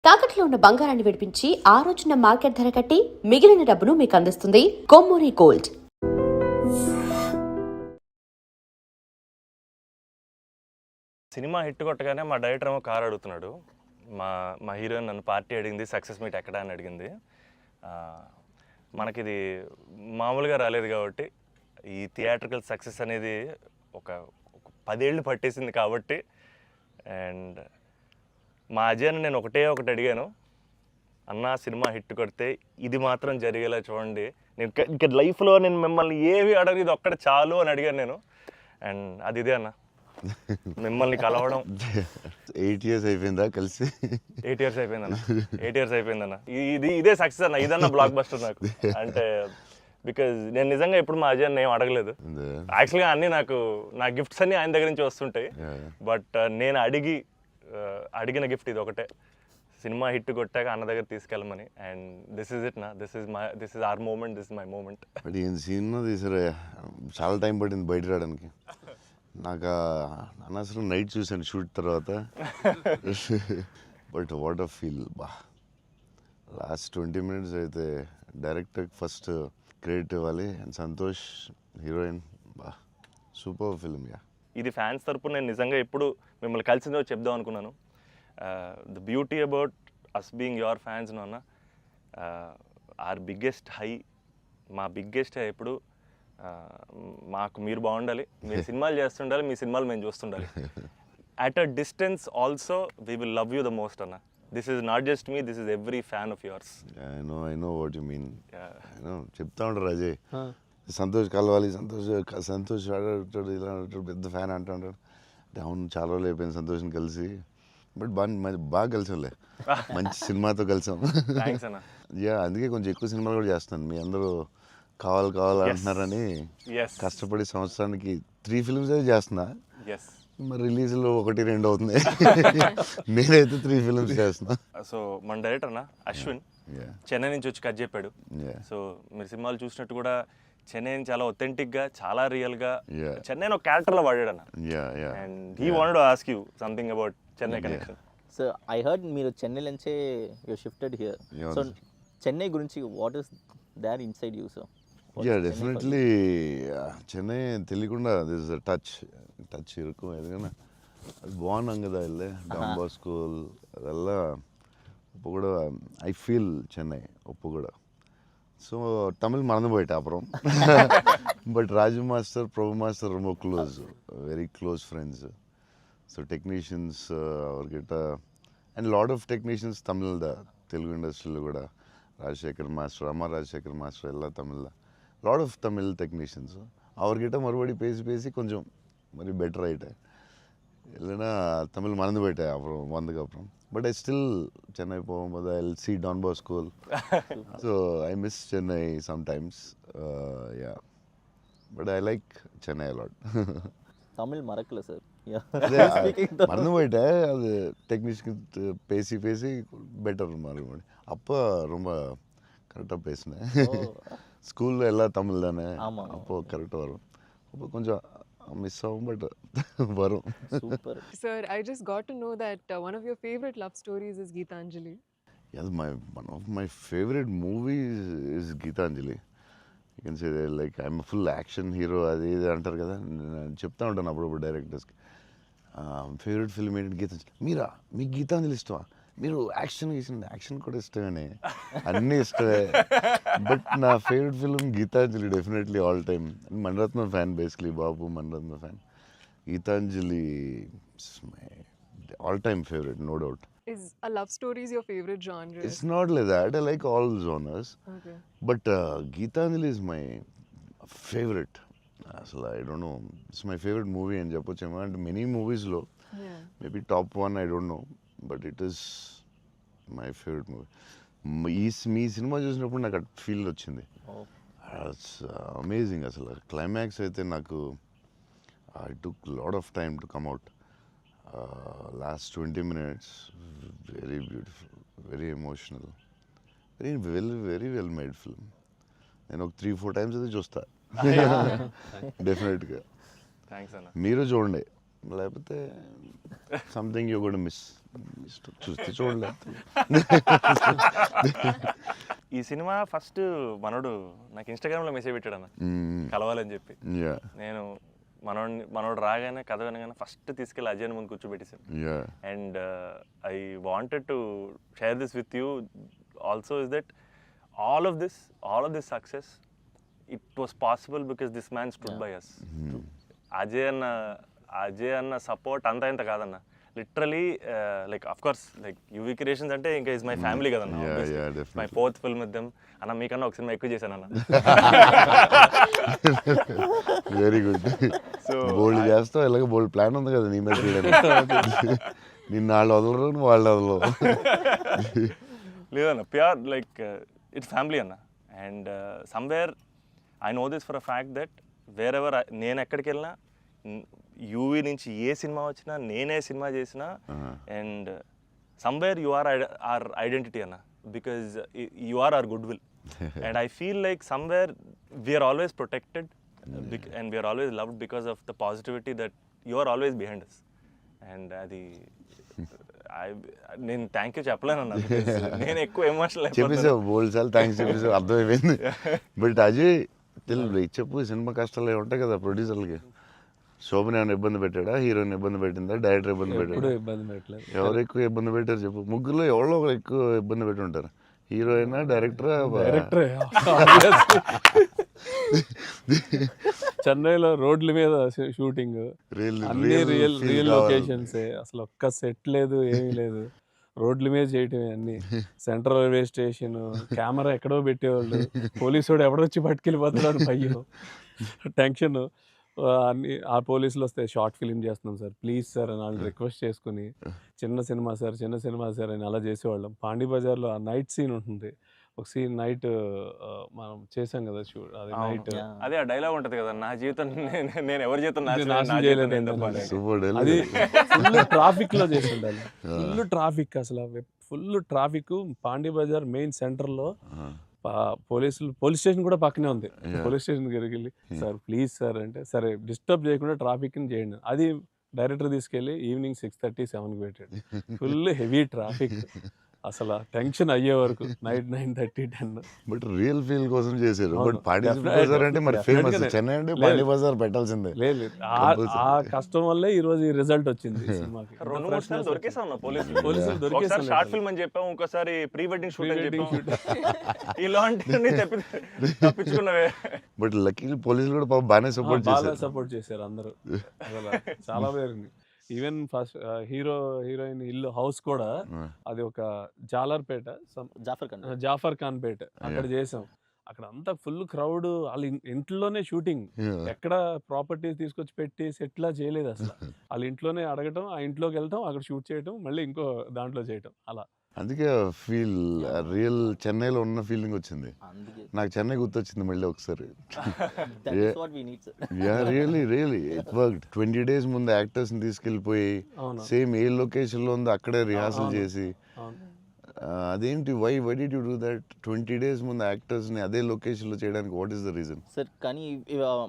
తాకట్లో ఉన్న బంగారాన్ని విడిపించి ఆ రోజున మార్కెట్ ధర కట్టి మిగిలిన డబ్బును మీకు అందిస్తుంది కొమ్మూరి గోల్డ్. సినిమా హిట్ కొట్టగానే మా డైరెక్టర్ ఏమో కార్ అడుగుతున్నాడు. మా మా హీరోయిన్ నన్ను పార్టీ అడిగింది, సక్సెస్ మీట్ ఎక్కడ అని అడిగింది. మనకిది మామూలుగా రాలేదు కాబట్టి ఈ థియేట్రికల్ సక్సెస్ అనేది ఒక 10 ఏళ్ళు పట్టేసింది కాబట్టి. అండ్ మా అజయ్ని నేను ఒకటి అడిగాను, అన్న సినిమా హిట్ కొడితే ఇది మాత్రం జరిగేలా చూడండి, నేను ఇంకా లైఫ్లో నేను మిమ్మల్ని ఏవి అడగదు, ఇది ఒక్కటి చాలు అని అడిగాను నేను. అండ్ అది ఇదే అన్న, మిమ్మల్ని కలవడం. 8 years అయిపోయిందా కలిసి? 8 years అయిపోయిందన్న. 8 years అయిపోయిందన్న. ఇదే సక్సెస్ అన్న, ఇదన్న బ్లాక్ బస్టర్ నాకు. అంటే బికాజ్ నేను నిజంగా ఎప్పుడు మా అజయ్ ఏం అడగలేదు. యాక్చువల్గా అన్నీ నా గిఫ్ట్స్ అన్నీ ఆయన దగ్గర నుంచి వస్తుంటాయి. బట్ నేను అడిగిన గిఫ్ట్ ఇది ఒకటే, సినిమా హిట్ కొట్టాక అన్న దగ్గర తీసుకెళ్ళమని. అండ్ దిస్ ఇస్ ఇట్ నా, this is our moment, this is my moment. But ఈ సినిమా తీసారా, చాలా టైం పట్టింది బయట రావడానికి. నాకు అనవసరం నైట్ చూశాను షూట్ తర్వాత. బట్ వాట్ అ ఫీల్ బా. లాస్ట్ 20 minutes అయితే డైరెక్టర్కి ఫస్ట్ క్రెడిట్ ఇవ్వాలి. అండ్ సంతోష్ హీరోయిన్, బా సూపర్ ఫిల్మ్. యా, ఇది ఫ్యాన్స్ తరపున నేను నిజంగా ఎప్పుడు మిమ్మల్ని కలిసిందో చెప్దాం అనుకున్నాను. The beauty about us being your fans అన్న, ఆర్ బిగ్గెస్ట్ హై, మా బిగ్గెస్ట్ హై ఎప్పుడు మాకు మీరు బాగుండాలి, మీరు సినిమాలు చేస్తుండాలి, మీ సినిమాలు మేము చూస్తుండాలి. At a distance also we will love you the most అన్న. This is not just me, this is every fan of yours. I know what you mean. చెప్తా ఉంటారు అజయ్, సంతోష్ కలవాలి, సంతోష్ ఆడాడు, ఇలా ఆడాడు, పెద్ద ఫ్యాన్ అంటాడు. అంటే అవును, చాలా రోజులు అయిపోయింది సంతోష్ని కలిసి. బట్ బాగా కలిసాంలే, మంచి సినిమాతో కలిసాం. యా, అందుకే కొంచెం ఎక్కువ సినిమాలు కూడా చేస్తాను. మీ అందరూ కావాలి అంటున్నారని కష్టపడి సంవత్సరానికి 3 films అయితే చేస్తున్నా. మరి రిలీజ్లో 1-2 అవుతుంది. నేనైతే 3 films చేస్తున్నా. సో మన డైరెక్టర్ అన్న అశ్విన్ చెన్నై నుంచి వచ్చి కథ చెప్పాడు. సో మీరు సినిమాలు చూసినట్టు కూడా చెన్నై చాలా ఒథెంటిక్గా, చాలా రియల్గా చెన్నైని ఒక క్యారెక్టర్లో వాడాడు అన్న. And he wanted to ask you something about Chennai connection. So I heard మీరు చెన్నై నుంచే you shifted here. So Chennai గురించి what is there inside you? So yeah, definitely Chennai తెలియకుండా దిస్ టచ్ ఇరుకు. ఎందుకన్నా అది బాగున్నాం కదా, వెళ్ళే డాన్ బాస్కో ಅದೆಲ್ಲ இப்போ கூட ஐ ஃபீல் சென்னை இப்போ கூட. ஸோ தமிழ் மறந்து போயிட்டேன் அப்புறம். But Raju master, Prabhu master ரொம்ப close, very close friends. So technicians அவர்கிட்ட and lot of technicians Tamil Telugu ఇండస్ట్రీలో కూడా, ராஜசேகர் மாஸ்டர், அம்மா ராஜசேகர் மாஸ்டர் எல்லாம் தமிழில் லாட் ஆஃப் தமிழ் டெக்னீஷியன்ஸ். அவர்கிட்ட மறுபடி பேசி கொஞ்சம் மாதிரி பெட்டர் ஆகிட்டேன். இல்லைன்னா தமிழ் மறந்து போயிட்டேன் அப்புறம் வந்ததுக்கப்புறம். பட் ஐ ஸ்டில் சென்னை போகும்போது I see Don Bosco. So I miss Chennai sometimes. Yeah, but I like Chennai a lot. Tamil மறக்கல சார், மறந்து போயிட்டேன். அது டெக்னீஷியன் பேசி பெட்டர் மறுபடி. அப்போ ரொம்ப கரெக்டாக பேசினேன். ஸ்கூலில் எல்லாம் தமிழ் தானே, அப்போது கரெக்டாக வரும். அப்போ கொஞ்சம் மிஸ் ஆகும், பட் வரும். Super. Sir, I just got to know that one of your favorite love stories is Geetanjali. Yes, one of my favorite movies is Geetanjali. You can say that, like, I'm a full action hero. అది ఇది అంటారు కదా, నేను చెప్తా ఉంటాను అప్పుడప్పుడు డైరెక్టర్స్కి. Favourite film ఏంటి? గీతాంజలి. మీకు గీతాంజలి ఇష్టమా? మీరు యాక్షన్ కూడా ఇష్టమే, అన్నీ ఇష్టమే. బట్ నా favourite film Geetanjali, definitely all time. Mani Ratnam fan, basically బాబు Mani Ratnam fan. Geetanjali my all time favourite, no doubt. Is a love story your favorite genre? It's not like that. I like all genres. Okay. But Geetanjali is my favorite. అసలు I don't know, it's my favourite movie అని చెప్పొచ్చేమో. అంటే many మూవీస్లో maybe top 1, I don't know, but it is my favourite movie. Me cinema చూసినప్పుడు నాకు at feel వచ్చింది. It's amazing. అసలు climax అయితే నాకు I took lot of time to come out. Last 20 minutes, very beautiful, very emotional, very well made film. నేను ఒక 3-4 times అయితే చూస్తా డెఫినెట్గా. థ్యాంక్స్ అన్న. మీరు చూడండి, లేకపోతే సంథింగ్ యూ కూడా మిస్ చూస్తే చూడలేదు. ఈ సినిమా ఫస్ట్ మనోడు నాకు ఇన్స్టాగ్రామ్లో మెసేజ్ పెట్టాడు అన్న కలవాలని చెప్పి. నేను మనోడు రాగానే కథ వినగానే ఫస్ట్ తీసుకెళ్ళి అజయ్ ముందు కూర్చోబెట్టేసాను. And I wanted to share this with you also is that all of this success, it was possible because this man stood by us. Ajay anna support anta inta kadanna, literally like of course like UV Creations ante inka is my family kadanna. My fourth film with them anna meekanna ok cinema ekku chesanu anna. Very good. So bold చేస్తావు, ఇలాగ బోల్డ్ plan ఉంది కదా నీ మీద చేయడానికి. నిన్న వాళ్ళు వదలరు, వాళ్ళు వదలరు. లేదన్న ప్యూర్ లైక్ ఇట్స్ ఫ్యామిలీ అన్న. And somewhere I know this for a fact that wear ever నేను ఎక్కడికి వెళ్ళినా యూవీ నుంచి ఏ సినిమా వచ్చినా నేనే సినిమా చేసినా and somewhere you are are identity అన్న, because you are are good will. And I feel like somewhere we are always protected and we are always loved because of the positivity that you are always behind us. And అది నేను thank you చెప్పలేను అన్న, నేను ఎక్కువ emotional చెప్పేసావు, బోల్డ్ సార్లు thanks చెప్పేసావు, అర్థమైపోయింది. But Ajay తెలియదు చెప్పు, సినిమా కష్టాలు ఉంటాయి కదా ప్రొడ్యూసర్లకి. శోభన్ ఏమైనా ఇబ్బంది పెట్టాడా, హీరోయిన్ ఇబ్బంది పెట్టిందా, డైరెక్టర్ ఇబ్బంది పెట్టాడా? ఎవరు ఎక్కువ ఇబ్బంది పెట్టారు చెప్పు? ముగ్గురులో ఎవరో ఒకరు ఎక్కువ ఇబ్బంది పెట్టి ఉంటారు, హీరోయినా డైరెక్టరా? చెన్నైలో రోడ్ల మీద షూటింగ్, అన్ని రియల్ లొకేషన్స్, అసలు ఒక్క సెట్ లేదు, ఏమీ లేదు, రోడ్ల మీద చేయటమే అన్ని. సెంట్రల్ రైల్వే స్టేషన్, కెమెరా ఎక్కడో పెట్టేవాళ్ళు, పోలీసు వాడు ఎవడొచ్చి పట్టుకెళ్ళిపోతున్నాడు, భయం, టెన్షన్. అన్ని ఆ పోలీసులు వస్తే షార్ట్ ఫిలిం చేస్తున్నాం సార్ ప్లీజ్ సార్ అని వాళ్ళు రిక్వెస్ట్ చేసుకుని చిన్న సినిమా సార్ అని అలా చేసేవాళ్ళం. పాండీ బజార్లో ఆ నైట్ సీన్ ఉంటుంది, ఒక సీన్ నైట్ మనం చేసాం కదా షూట్, అది నైట్, అదే ఆ డైలాగ్ ఉంటది కదా, నా జీవితం నేను ఎవరి జీవితం నాశనం చేయలేదు, అది ఫుల్ ట్రాఫిక్ లో చేసి ఉండాలి. ఫుల్ ట్రాఫిక్, అసలు full traffic. Pondy Bazaar main centre లో పోలీస్ స్టేషన్ కూడా పక్కనే ఉంది. పోలీస్ స్టేషన్ దగ్గరికి వెళ్ళి సార్ ప్లీజ్ సార్ అంటే, సరే డిస్టర్బ్ చేయకుండా ట్రాఫిక్ చేయండి. అది డైరెక్టర్ తీసుకెళ్ళి ఈవినింగ్ 6:30, 7కి పెట్టాడు. ఫుల్ హెవీ ట్రాఫిక్, అసలు టెన్షన్ అయ్యే వరకు నైట్ 9:30, 10. బట్ రియల్ ఫీల్ కోసం చేశారు. బట్ పాండీ బజార్ అంటే మరి ఫేమస్, చెన్నై అంటే పాండీ బజార్ పెట్టాల్సిందే. లేదు, ఆ కష్టం వల్లే ఈ రోజు ఈ రిజల్ట్ వచ్చింది సినిమాకి. 2-3 సార్లు దొరికేసాం పోలీసులు దొరికేసాం. షార్ట్ ఫిల్మ్ అని చెప్పాం, ఇంకోసారి ప్రీ వెడ్డింగ్ షూట్ అని చెప్పాం. ఇలాంటివన్నీ తప్పించుకున్నవే. బట్ లక్కీ పోలీసులు కూడా పాపం బాగానే సపోర్ట్ చేశారు అందరూ, అసలు చాలా పేరుంది. ఈవెన్ ఫస్ట్ హీరోయిన్ ఇల్లు హౌస్ కూడా అది ఒక జాలర్పేట, జాఫర్ ఖాన్ పేట, అక్కడ చేసాం. అక్కడ అంతా ఫుల్ క్రౌడ్, వాళ్ళ ఇంట్లోనే షూటింగ్, ఎక్కడ ప్రాపర్టీస్ తీసుకొచ్చి పెట్టి సెట్లా చేయలేదు అసలు. వాళ్ళ ఇంట్లోనే అడగటం, ఆ ఇంట్లోకి వెళ్ళటం, అక్కడ షూట్ చేయటం, మళ్ళీ ఇంకో దాంట్లో చేయటం, అలా. అందుకే ఫీల్ రియల్ చెన్నైలో ఉన్న ఫీలింగ్ వచ్చింది నాకు. చెన్నై గుర్తొచ్చింది మళ్ళీ ఒకసారి. Really it worked. 20 days ముందు యాక్టర్స్ ని తీసుకెళ్ళిపోయి సేమ్ ఏ లొకేషన్ లో ఉందో అక్కడే రిహార్సల్ చేసి, అదేంటి why did you do that? 20 days ముందు యాక్టర్స్ ని అదే లొకేషన్ లో చేయడానికి what is the reason? Sir కానీ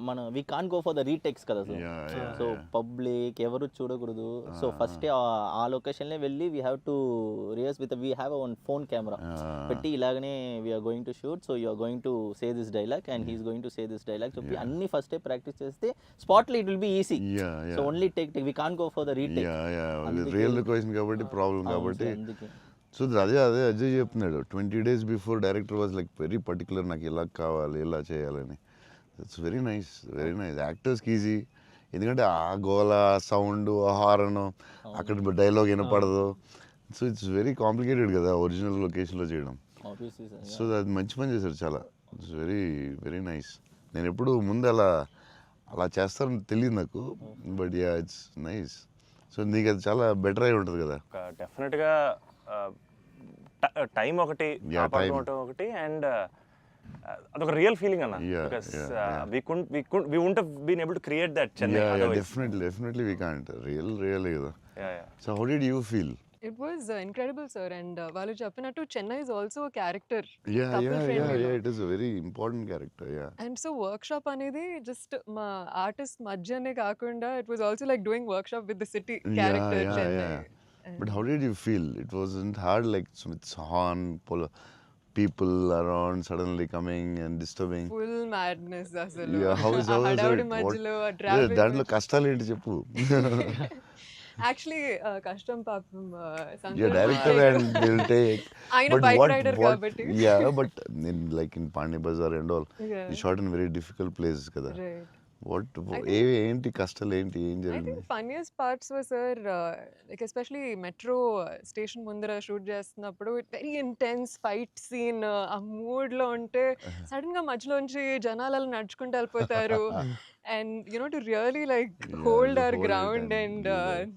మన we can go for the retakes కదా సార్. సో పబ్లిక్ ఎవరు చూడకూడదు. సో ఫస్ట్ ఆ లొకేషన్ లో వెళ్ళి we have to rehearse with we have one phone camera పెట్టి ఇలాగనే we are going to shoot, so you are going to say this dialogue and he's going to say this dialogue చెప్పి అన్ని first practice చేస్తే spot లో it will be easy. So only take we can go for the retake. Real location కాబట్టి problem కాబట్టి. So అదే అజయ్ చెప్తున్నాడు, 20 days before director was like very particular, నాకు ఇలా కావాలి, ఇలా చేయాలని. ఇట్స్ వెరీ నైస్ యాక్టర్స్కి ఈజీ, ఎందుకంటే ఆ గోల, సౌండ్, ఆ హారన్, అక్కడ డైలాగ్ వినపడదు. సో ఇట్స్ వెరీ కాంప్లికేటెడ్ కదా ఒరిజినల్ లొకేషన్లో చేయడం. సో అది మంచి పని చేశారు చాలా. It's very nice. నేను ఎప్పుడు ముందు అలా చేస్తారని తెలియదు నాకు, but yeah it's nice. So నీకు అది చాలా బెటర్ అయి ఉంటుంది కదా. డెఫినెట్గా టైం ఒకటి, ఒకటి, అండ్ అదొక రియల్ ఫీలింగ్ అన్న. Because we wouldn't have been able to create that Chennai otherwise. Definitely we can't. Real కదా. So how did you feel It was incredible, sir. And వాళ్ళు చెప్పినట్టు Chennai is also a character. Yeah, Couple yeah, friendly yeah, లో. yeah. It is a very important character. Yeah. And so workshop అనేది just మా artist మధ్యనే కాకుండా it was also like doing workshop with the city character Yeah, Chennai. yeah. But how did you feel? It wasn't hard, like with horn, people around suddenly coming and disturbing. Full madness అసలు. Yeah, how is హడావుడి it? మధ్యలో దాంట్లో కష్టాలు ఏంటి చెప్పు. Actually కష్టం పాపం You're director and they'll take. ఆయన But bike what, rider what, కాబట్టి. yeah, but in Pani Bazaar and all, Yeah. you shot in very difficult places కదా. Right. ఏంటి కష్టాలు ఏంటి, ఏం I జరిగింది? think funniest parts were, sir, like especially metro station ముందర shoot చేస్తున్నప్పుడు very intense fight scene ఆ మూడ్ లో ఉంటే సడన్ గా మధ్యలోంచి జనాలు అలా నడుచుకుంటూ వెళ్ళిపోతారు and you know to really like Yeah, hold to our hold it ground and and do that.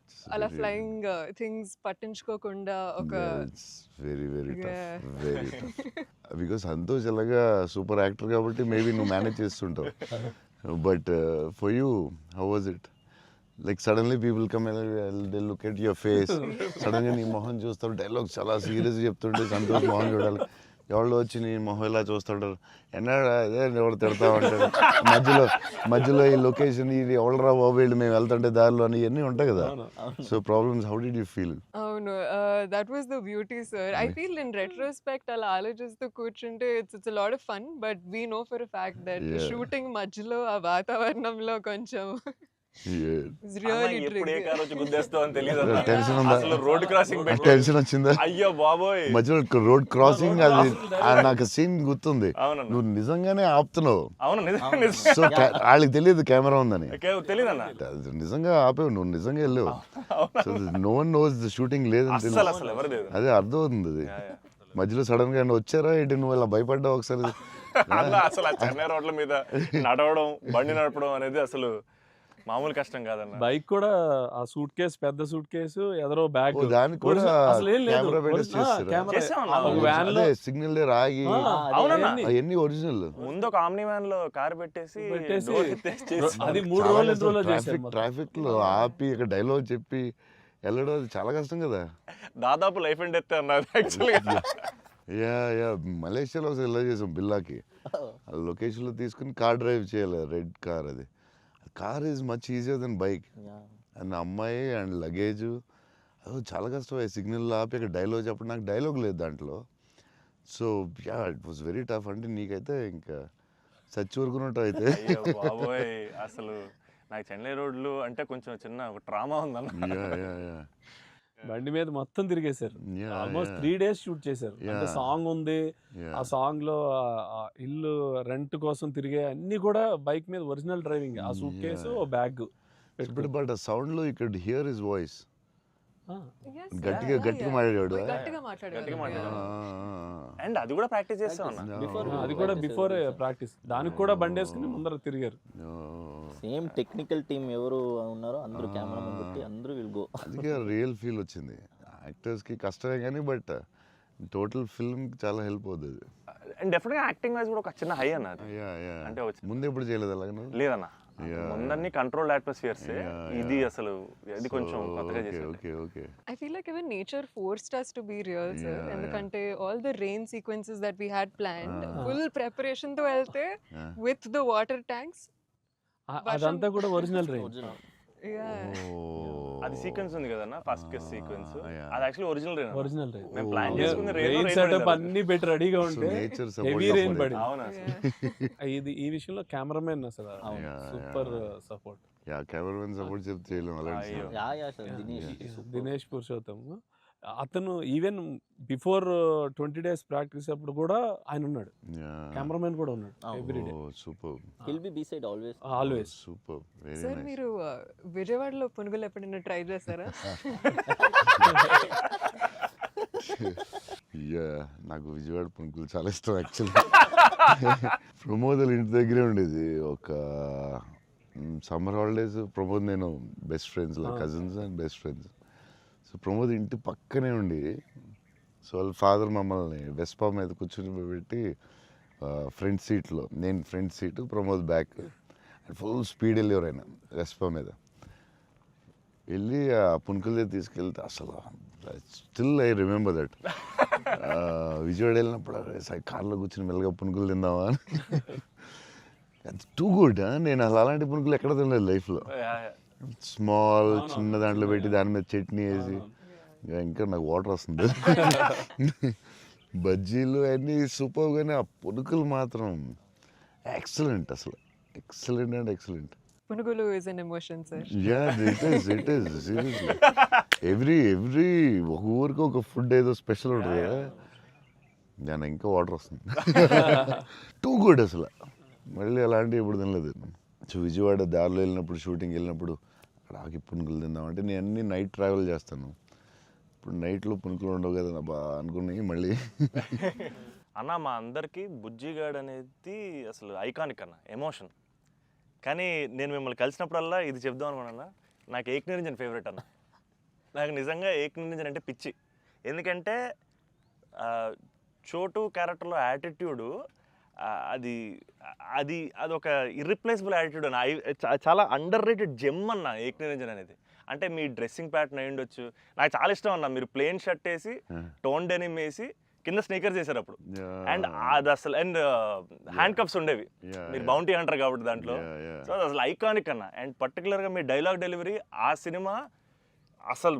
It's అలా very- ఫ్లయింగ్ థింగ్స్ పట్టించుకోకుండా ఒక Yeah, it's very Yeah. tough, very tough. Because Santosh ఎలాగా సూపర్ యాక్టర్ కాబట్టి మేబీ నువ్వు manage చేస్తుంటావు. But for you how was it? Like suddenly people come they look at your face, సడన్గా నీ మొహం చూస్తారు, డైలాగ్ చాలా సీరియస్ చెప్తుంటే సంతోష్ మొహం చూడాలి, ఎవరు వచ్చి నీ మొహం ఇలా చూస్తుంటారు, ఎన్నాడు అదే ఎవరు తిడతా ఉంటారు, మధ్యలో ఈ లొకేషన్ ఇది ఎవడరా బాబు వీళ్ళు మేము వెళ్తుంటే దారిలో అని ఇవన్నీ ఉంటాయి కదా. So problems, how did you feel? అవును that was the beauty sir. I feel in retrospect అలా ఆలోచిస్తూ కూర్చుంటే it's lot of fun but we know for a fact that Yeah. Shooting మధ్యలో ఆ వాతావరణంలో కొంచెం ఇట్స్ రియల్లీ ఎప్పుడు ఏ కార్ వచ్చి గుద్దేస్తావు అని తెలియదు టెన్షన్ ఉందా? అసలు రోడ్ క్రాసింగ్ పెట్టి టెన్షన్ వచ్చిందా? అయ్యో బాబోయ్. మధ్యలో రోడ్ క్రాసింగ్, అది నాకు సీన్ గుర్తుంది. అవునన్నా. నువ్వు నిజంగానే ఆపుతున్నావు. అవును నిజం సో వాళ్ళకి తెలియదు కెమెరా ఉందని. తెలియదన్న అది నిజంగా ఆపేవు, నువ్వు నిజంగా వెళ్ళావు. So no one knows the shooting లేదని అసలు తెలుసు. అసలు ఎవరు లేదు. అదే అర్థం అవుతుంది అది. మధ్యలో సడన్ గా వచ్చారా ఏంటి, నువ్వు ఇలా భయపడ్డావు ఒకసారి? అలా అసలు ఆ చెన్నై రోడ్ల మీద నడవడం, బండి నడపడం అనేది అసలు మామూలు కష్టం కాదన్న. బైక్ కూడా ఆ సూట్ కేసు, పెద్ద సూట్ కేసు, ఎదరో బ్యాగ్, ఓ, దానికి కూడా అసలు ఏం లేదు. కెమెరా పెట్టేసి చేస్తారా? చేసామన్నా. ఒక వ్యాన్ లో సిగ్నల్ రాగి అవునన్నా. అవన్నీ ఒరిజినల్. ముందు ఒక ఆమ్ని వ్యాన్ లో కార్ పెట్టేసి door ఎత్తేసి చేసి- అది 3 రోజులు 2 రోజులు చేశారు మొత్తం. ట్రాఫిక్ లో ఆపి ఇక డైలాగ్ చెప్పి వెళ్ళడం అది చాలా కష్టం కదా. దాదాపు లైఫ్ అండ్ డెత్ అన్నారు యాక్చువల్గా. యా మలేషియాలో ఒకసారి ఇలా చేసాం బిల్లాకి. లొకేషన్లో తీసుకుని కార్ డ్రైవ్ చేయాలి, రెడ్ కార్. అది car is much easier than bike. And అమ్మాయి అండ్ లగేజ్ అది చాలా కష్టం. సిగ్నల్ ఆపి అక్కడ డైలాగ్ చెప్పడం, నాకు డైలాగ్ లేదు దాంట్లో. So yeah it was very tough. అంటే నీకైతే ఇంకా చచ్చి ఊరుకున్నట్టు అయితే. అయ్యో బాబోయ్, అసలు నాకు చెన్నై రోడ్లు అంటే కొంచెం చిన్న ఒక ట్రామా ఉందన్న. యా బండి మీద మొత్తం తిరిగేశారు. Yeah, almost yeah. 3 days shoot చేశారు. అంటే Yeah. సాంగ్ ఉంది, ఆ సాంగ్ లో ఆ ఇల్లు రెంట్ కోసం తిరిగే అన్ని కూడా బైక్ మీద ఒరిజినల్ డ్రైవింగ్. ఆ సూట్ కేసు, బ్యాగ్. బట్ ఆ సౌండ్ లో you could hear his voice. Yes, గట్టిగా yeah, గట్టిగా yeah. మాట్లాడాడు. గట్టిగా మాట్లాడాడు. అండ్ అది కూడా ప్రాక్టీస్ చేస్తాం అన్న. అది కూడా బిఫోర్ ప్రాక్టీస్. దానికి కూడా బండి వేసుకుని ముందర తిరిగారు. సేమ్ టెక్నికల్ టీమ్ ఎవరు ఉన్నారో అందరూ కెమెరామెన్ పెట్టి అందరూ విల్ గో. అందుకే రియల్ ఫీల్ వచ్చింది. యాక్టర్స్కి కష్టమే కానీ బట్ టోటల్ ఫిల్మ్ చాలా హెల్ప్ అవుతుంది. అండ్ డెఫినెట్గా యాక్టింగ్ వైజ్ కూడా ఒక చిన్న హై అన్న అది. అంటే ముందు ఎప్పుడు చేయలేదు అలాగే నువ్వు? లేదన్న, ముందన్ని కంట్రోల్డ్ అట్మాస్ఫియర్స్. ఇది అసలు ఇది కొంచెం కొత్తగా చేసాడు. Okay I feel like even nature forced us to be real, sir. ఎందుకంటే all the rain sequences that we had planned, full preparation తో వెళ్తే with the water tanks. అదంతా కూడా ఒరిజినల్ రేంజ్. Yeah. అది సీక్వెన్స్ ఉంది కదన్న, ఫస్ట్ కిస్ సీక్వెన్స్. అది actually original. Original range. మేము ప్లాన్ చేసుకుంది రెయిన్ సెటప్ అన్ని పెట్టి రెడీగా ఉంటే నేచర్ హెవీ రెయిన్ పడింది. అవునా? ఇది ఈ విషయంలో కెమెరామెన్ అసలు super support. Yeah cameraman support చెప్తే చేయలేము అలాంటి. అయ్యో. యా సార్ దినేష్ పురుషోత్తం అతను ఈవెన్ బిఫోర్ 20 days ప్రాక్టీస్ అప్పుడు కూడా ఆయన ఉన్నాడు. కెమెరామెన్ కూడా ఉన్నాడు everyday. Super will be beside always. Always. Super very sir nice. మీరు విజయవాడలో పునుగులు ఎప్పుడైనా ట్రై చేస్తారా? యా నాకు విజయవాడ పునుకులు చాలా ఇష్టం యాక్చువల్లీ. ప్రమోద్ ఇంటి దగ్గరే ఉండేది. ఒక సమ్మర్ హాలిడేస్ ప్రమోద్ నేను best friends, cousins and best friends. So Pramod ఇంటి పక్కనే ఉండి, సో వాళ్ళ ఫాదర్ మమ్మల్ని వెస్పా మీద కూర్చొని పెట్టి ఫ్రంట్ సీట్లో, నేను front seat, Pramod back, full speed వెళ్ళేవారు ఆయన వెస్పా మీద. వెళ్ళి ఆ పునుకులే తీసుకెళ్తే అసలు still I remember that. Vijayawada వెళ్ళినప్పుడు కార్లో కూర్చొని మెల్లగా పునుకులు తిందామా అని. Too good. నేను అసలు అలాంటి పునుకులు ఎక్కడ తినలేదు లైఫ్లో. స్మాల్ చిన్న దాంట్లో పెట్టి దాని మీద చట్నీ వేసి ఇంకా నాకు వాటర్ వస్తుంది. బజ్జీలు అన్నీ సూపర్, కానీ ఆ పునుకులు మాత్రం ఎక్సలెంట్, అసలు ఎక్సలెంట్ అండ్ ఎక్సలెంట్. పునుగులు is an emotion sir. It is seriously. Every ఒక ఊరికి ఒక ఫుడ్ ఏదో స్పెషల్ ఉంటుంది కదా, దాని ఇంకా వాటర్ వస్తుంది. టూ గుడ్ అసలు. మళ్ళీ అలాంటివి ఎప్పుడు తినలేదు. సో విజయవాడ దారిలో వెళ్ళినప్పుడు, షూటింగ్ వెళ్ళినప్పుడు అక్కడ ఆగి పునుకులు తిందామంటే నేను అన్ని నైట్ ట్రావెల్ చేస్తాను. ఇప్పుడు నైట్లో పునుకులు ఉండవు కదా బా అనుకున్నాయి మళ్ళీ. అన్న మా అందరికీ బుజ్జిగాడ్ అనేది అసలు ఐకానిక్ అన్న, ఎమోషన్. కానీ నేను మిమ్మల్ని కలిసినప్పుడల్లా ఇది చెప్దాం అనుకున్నా, నాకు ఏక్ నిరంజన్ ఫేవరెట్ అన్న. నాకు నిజంగా ఏక్ నిరంజన్ అంటే పిచ్చి. ఎందుకంటే చోటు క్యారెక్టర్లో యాటిట్యూడు అది అది అదొక ఇర్రిప్లేసబుల్ యాటిట్యూడ్ అన్న. చాలా అండర్ రేటెడ్ జెమ్ అన్న ఏక్ నిరంజన్ అనేది. అంటే మీ డ్రెస్సింగ్ ప్యాటర్న్ అయి ఉండొచ్చు, నాకు చాలా ఇష్టం అన్న. మీరు ప్లెయిన్ షర్ట్ వేసి టోన్ డెనిమ్ వేసి కింద స్నీకర్స్ చేశారు అప్పుడు. అండ్ అది అసలు అండ్ హ్యాండ్ కప్స్ ఉండేవి, మీరు బౌంటీ హంటర్ కాబట్టి దాంట్లో. సో అది అసలు ఐకానిక్ అన్న. అండ్ పర్టికులర్గా మీ డైలాగ్ డెలివరీ ఆ సినిమా అసలు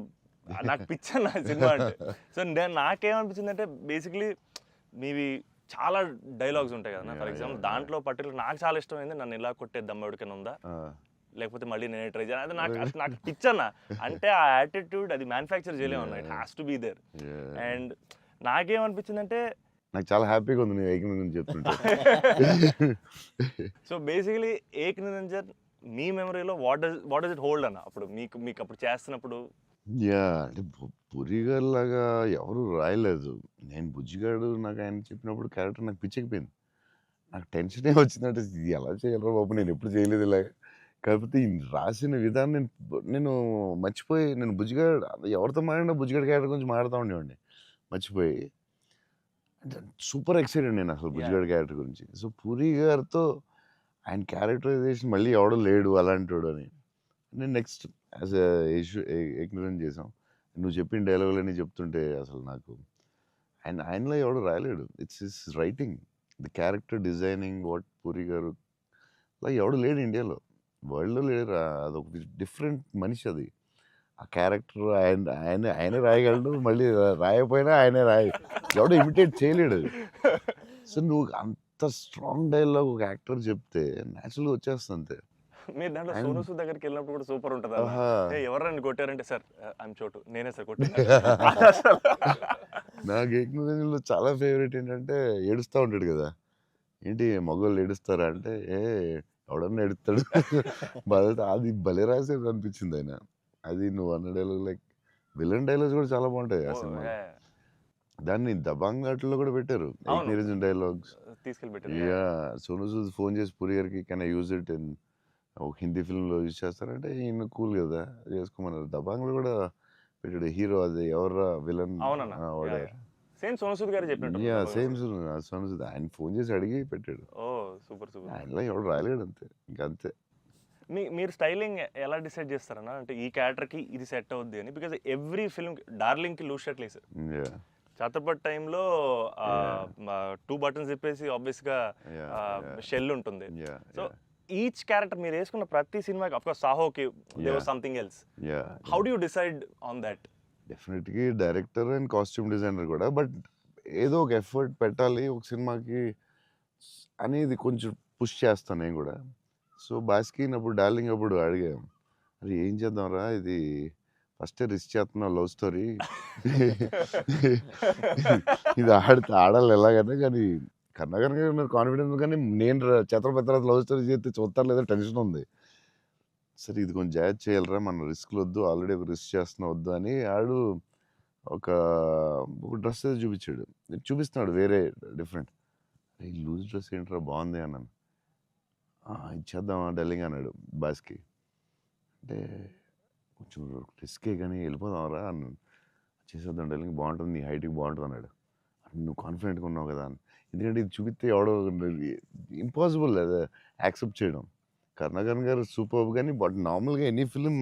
నాకు పిచ్చి అన్న సినిమా అంటే. సో నాకేమనిపించింది అంటే బేసిక్లీ మీవి చాలా డైలాగ్స్ ఉంటాయి కదా. ఫర్ ఎగ్జాంపుల్ దాంట్లో పర్టికులర్ నాకు చాలా ఇష్టమైంది నన్ను ఇలా కొట్టే దమ్మడికైనా ఉందా, లేకపోతే మళ్ళీ నేనే ట్రై చేయాలి. అది నాకు పిచ్చి అన్న. అంటే ఆ యాటిట్యూడ్ అది మ్యానుఫ్యాక్చర్ చేయలేము అన్న, it has to be there. And నాకేమనిపించిందంటే నాకు చాలా హ్యాపీగా ఉంది నేను ఏక్ నిరంజన్ చెప్తుంటే. సో బేసికలీ ఏక్ నిరంజన్ మీ మెమరీలో వాట్ డస్ ఇట్ హోల్డ్ అన్న అప్పుడు మీకు అప్పుడు చేస్తున్నప్పుడు? అంటే పురిగారు లాగా ఎవరు రాయలేదు. నేను బుజ్జిగాడు నాకు ఆయన చెప్పినప్పుడు క్యారెక్టర్ నాకు పిచ్చెక్కిపోయింది. నాకు టెన్షనే వచ్చిందంటే ఇది ఎలా చేయగలరా బాబు, నేను ఎప్పుడు చేయలేదు ఇలాగ. కాకపోతే ఈ రాసిన విధానం నేను మర్చిపోయి, నేను బుజ్జిగాడు ఎవరితో మాట్లాడినా బుజ్జిగాడు క్యారెక్టర్ గురించి మాట్లాడుతూ ఉండేవాడిని మర్చిపోయి. అంటే సూపర్ ఎక్సైటెడ్ నేను అసలు బుజ్జిగాడు క్యారెక్టర్ గురించి. సో పూరి గారితో ఆయన క్యారెక్టరైజేషన్ మళ్ళీ ఎవడో లేడు అలాంటి అని నేను నెక్స్ట్ యాజ్ ఏక్ నిరంజన్ చేసాం. నువ్వు చెప్పిన డైలాగులన్నీ చెప్తుంటే అసలు నాకు ఆయనలో ఎవడు రాయలేడు. It's is writing, the character designing, what Puri గారు అలా ఎవడు లేడు ఇండియాలో, వరల్డ్లో లేడు. అదొక డిఫరెంట్ మనిషి అది. ఆ క్యారెక్టర్ ఆయనే రాయగలడు, మళ్ళీ రాయకపోయినా ఆయనే ఎవడో ఇమిటేట్ చేయలేడు. సో నువ్వు అంత స్ట్రాంగ్ డైలాగ్ ఒక యాక్టర్ చెప్తే న్యాచురల్గా వచ్చేస్తుంది అంతే. మీరు దాంట్లో సోనూ సూద్ దగ్గరికి వెళ్ళినప్పుడు కూడా సూపర్ ఉంటుంది. ఎవరైనా కొట్టారంటే సార్ ఐఎమ్ చోటు, నేనే సార్ కొట్టాను. నాకు ఏక్ నిరంజన్లో చాలా ఫేవరెట్ ఏంటంటే ఏడుస్తూ ఉంటాడు కదా, ఏంటి మగవాళ్ళు ఏడుస్తారా అంటే ఎవడన్నా ఏడుస్తాడు. అది భలే రాసేది అనిపించింది ఆయన. అది నువ్వు అన్న డైలాగ్ లైక్ విలన్ డైలాగ్స్ కూడా చాలా బాగుంటాయి ఆ సినిమా. దాన్ని దబాంగ్ ఘాట్లో కూడా పెట్టారు ఏక్ నిరంజన్ డైలాగ్స్ తీసుకెళ్ళి. సోనూ సూద్ ఫోన్ చేసి పూరి గారికి can I use it in ఒక హిందీ ఫిల్మ్లో యూజ్ చేస్తారంటే ఈయన కూల్ కదా చేసుకోమన్నారు. దబాంగ్లో కూడా పెట్టాడు హీరో, అది ఎవరా విలన్ సేమ్ సోనూ సూద్ గారు చెప్పినట్టు. సేమ్ సోనూ సూద్ ఆయన ఫోన్ చేసి అడిగి పెట్టాడు. Super super. ఆయనలో ఎవడు రాయలేడు అంతే, ఇంకా అంతే. మీరు స్టైలింగ్ ఎలా డిసైడ్ చేస్తారన్నా, అంటే ఈ క్యారెక్టర్కి ఇది సెట్ అవుద్ది అని? బికాజ్ ఎవ్రీ ఫిల్మ్ డార్లింగ్కి లూజ్ షర్ట్ లేదు సార్. ఛత్రపతి టైంలో 2 బటన్స్ తిప్పేసి ఆబ్వియస్గా షెల్ ఉంటుంది. సో ఈచ్ క్యారెక్టర్ మీరు వేసుకున్న ప్రతి సినిమాకి, ఆఫ్ కోర్స్ సాహోకి there was something else. How do you decide on that? డెఫినెట్గా డైరెక్టర్ అండ్ కాస్ట్యూమ్ డిజైనర్ కూడా, బట్ ఏదో ఒక ఎఫర్ట్ పెట్టాలి ఒక సినిమాకి అనేది కొంచెం పుష్ చేస్తాను నేను కూడా. సో బాస్కిన్ అప్పుడు డార్లింగ్ అప్పుడు అడిగాం, అది ఏం చేద్దాంరా, ఇది ఫస్టే రిస్క్ చేస్తున్నావు లవ్ స్టోరీ, ఇది ఆడాలి ఎలాగైనా, కానీ కన్నా కాన్ఫిడెన్స్, కానీ నేను ఛత్రపతి లవ్ స్టోరీ చేస్తే చూస్తారు లేదా టెన్షన్ ఉంది. సరే ఇది కొంచెం జాగ్రత్త చేయాలరా, మన రిస్క్లు వద్దు, ఆల్రెడీ ఒక రిస్క్ చేస్తున్నా వద్దు అని ఆడు ఒక డ్రెస్ ఏదో చూపించాడు, చూపిస్తున్నాడు వేరే డిఫరెంట్. ఈ లూజ్ డ్రెస్ ఏంట్రా బాగుంది అన్నాను. ఇచ్చేద్దామా డార్లింగ్ అన్నాడు బాస్కి. అంటే కొంచెం రిస్కే కానీ వెళ్ళిపోదాంరా అన్నాను. చేసేద్దాం డార్లింగ్, బాగుంటుంది, నీ హైట్కి బాగుంటుంది అన్నాడు. నువ్వు కాన్ఫిడెంట్గా ఉన్నావు కదా అని. ఎందుకంటే ఇది చూపిస్తే ఎవడో ఇంపాసిబుల్ అది యాక్సెప్ట్ చేయడం. కరుణాకరణ్ గారు సూపర్, కానీ బట్ నార్మల్గా ఎనీ ఫిలిం